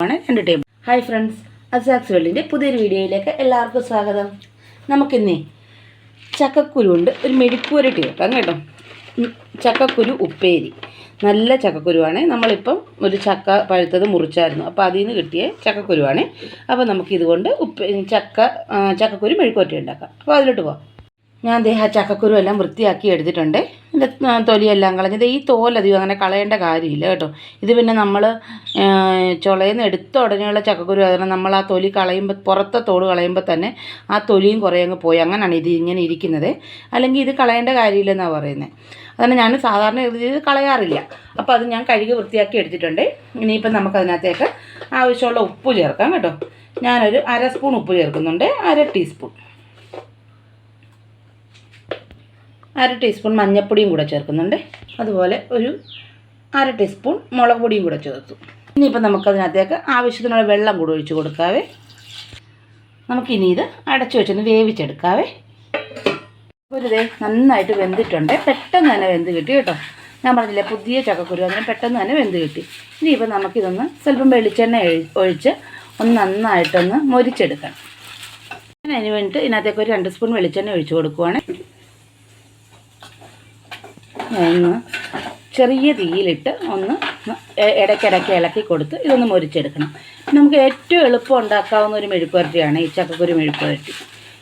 ആണ് 2 table. Hi friends, അസാക്സ് വേൾഡിൻ്റെ പുതിയൊരു വീഡിയോയിലേക്ക് എല്ലാവർക്കും സ്വാഗതം. നമുക്കിന്നേ ചക്കക്കുരു കൊണ്ട് ഒരു മെഴുക്കുവരട്ടി വെക്കാം കേട്ടോ. ചക്കക്കുരു ഉപ്പേരി, നല്ല ചക്കക്കുരുവാണ്. നമ്മളിപ്പം ഒരു ചക്ക പഴുത്തത് മുറിച്ചായിരുന്നു, അപ്പോൾ അതിൽ നിന്ന് കിട്ടിയ ചക്കക്കുരുവാണ്. അപ്പോൾ നമുക്കിതുകൊണ്ട് ചക്കക്കുരു മെഴുക്കുവരട്ടി ഉണ്ടാക്കാം. അപ്പോൾ അതിലോട്ട് പോകാം. ഞാൻ ആ ചക്കക്കുരു എല്ലാം വൃത്തിയാക്കി എടുത്തിട്ടുണ്ട്. ഇതിൻ്റെ തൊലിയെല്ലാം കളഞ്ഞത്. ഈ തോലധികം അങ്ങനെ കളയേണ്ട കാര്യമില്ല കേട്ടോ. ഇത് പിന്നെ നമ്മൾ ചുളയിൽ നിന്ന് എടുത്ത ഉടനെയുള്ള ചക്കക്കുരു ആയതുകൊണ്ട് നമ്മൾ ആ തൊലി കളയുമ്പോൾ, പുറത്തെ തോട് കളയുമ്പോൾ തന്നെ ആ തൊലിയും കുറേ അങ്ങ് പോയി. അങ്ങനെയാണ് ഇത് ഇങ്ങനെ ഇരിക്കുന്നത്. അല്ലെങ്കിൽ ഇത് കളയേണ്ട കാര്യമില്ലെന്നാണ് പറയുന്നത്. അതുകൊണ്ട് ഞാൻ സാധാരണ ഇത് കളയാറില്ല. അപ്പോൾ അത് ഞാൻ കഴുകി വൃത്തിയാക്കി എടുത്തിട്ടുണ്ട്. ഇനിയിപ്പം നമുക്കതിനകത്തേക്ക് ആവശ്യമുള്ള ഉപ്പ് ചേർക്കാം കേട്ടോ. ഞാനൊരു 1/2 സ്പൂൺ ഉപ്പ് ചേർക്കുന്നുണ്ട്. 1/2 ടീസ്പൂൺ മഞ്ഞൾപ്പൊടിയും കൂടെ ചേർക്കുന്നുണ്ട്. അതുപോലെ ഒരു 1/2 ടീസ്പൂൺ മുളക് പൊടിയും കൂടെ ചേർത്തു. ഇനിയിപ്പോൾ നമുക്കതിനകത്തേക്ക് ആവശ്യത്തിനുള്ള വെള്ളം കൂടെ ഒഴിച്ച് കൊടുക്കാവേ. നമുക്കിനി ഇത് അടച്ചു വെച്ചൊന്ന് വേവിച്ചെടുക്കാവേ. ഒരു നന്നായിട്ട് വെന്തിട്ടുണ്ട്. പെട്ടെന്ന് തന്നെ വെന്ത് കിട്ടി കേട്ടോ. ഞാൻ പറഞ്ഞില്ലേ, പുതിയ ചക്കക്കുരു, അതിന് പെട്ടെന്ന് തന്നെ വെന്ത് കിട്ടി. ഇനിയിപ്പോൾ നമുക്കിതൊന്ന് സ്വല്പം വെളിച്ചെണ്ണ ഒഴിച്ച് ഒന്ന് നന്നായിട്ടൊന്ന് മൊരിച്ചെടുക്കണം. അതിന് വേണ്ടിയിട്ട് ഇതിനകത്തേക്ക് ഒരു 2 സ്പൂൺ വെളിച്ചെണ്ണ ഒഴിച്ച് കൊടുക്കുവാണ്. ഒന്ന് ചെറിയ തീയിലിട്ട് ഒന്ന് ഇടയ്ക്കിടയ്ക്ക് ഇളക്കി കൊടുത്ത് ഇതൊന്ന് മൊരിച്ചെടുക്കണം. നമുക്ക് ഏറ്റവും എളുപ്പം ഉണ്ടാക്കാവുന്ന ഒരു മെഴുക്കുവരട്ടിയാണ് ഈ ചക്കക്കുരു മെഴുക്കുവരട്ടി.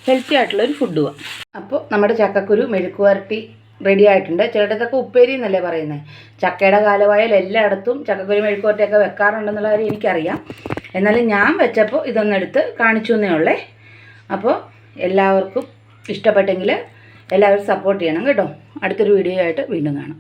ഹെൽത്തി ആയിട്ടുള്ളൊരു ഫുഡുമാണ്. അപ്പോൾ നമ്മുടെ ചക്കക്കുരു മെഴുക്കുവരട്ടി റെഡി ആയിട്ടുണ്ട്. ചിലയിടത്തൊക്കെ ഉപ്പേരി എന്നല്ലേ പറയുന്നത്. ചക്കയുടെ കാലമായാൽ എല്ലായിടത്തും ചക്കക്കുരു മെഴുക്കുവരട്ടിയൊക്കെ വെക്കാറുണ്ടെന്നുള്ള കാര്യം എനിക്കറിയാം. എന്നാലും ഞാൻ വെച്ചപ്പോൾ ഇതൊന്നെടുത്ത് കാണിച്ചു എന്നേ ഉള്ളേ. അപ്പോൾ എല്ലാവർക്കും ഇഷ്ടപ്പെട്ടെങ്കിൽ എല്ലാവരും സപ്പോർട്ട് ചെയ്യണം കേട്ടോ. അടുത്തൊരു വീഡിയോ ആയിട്ട് വീണ്ടും കാണാം.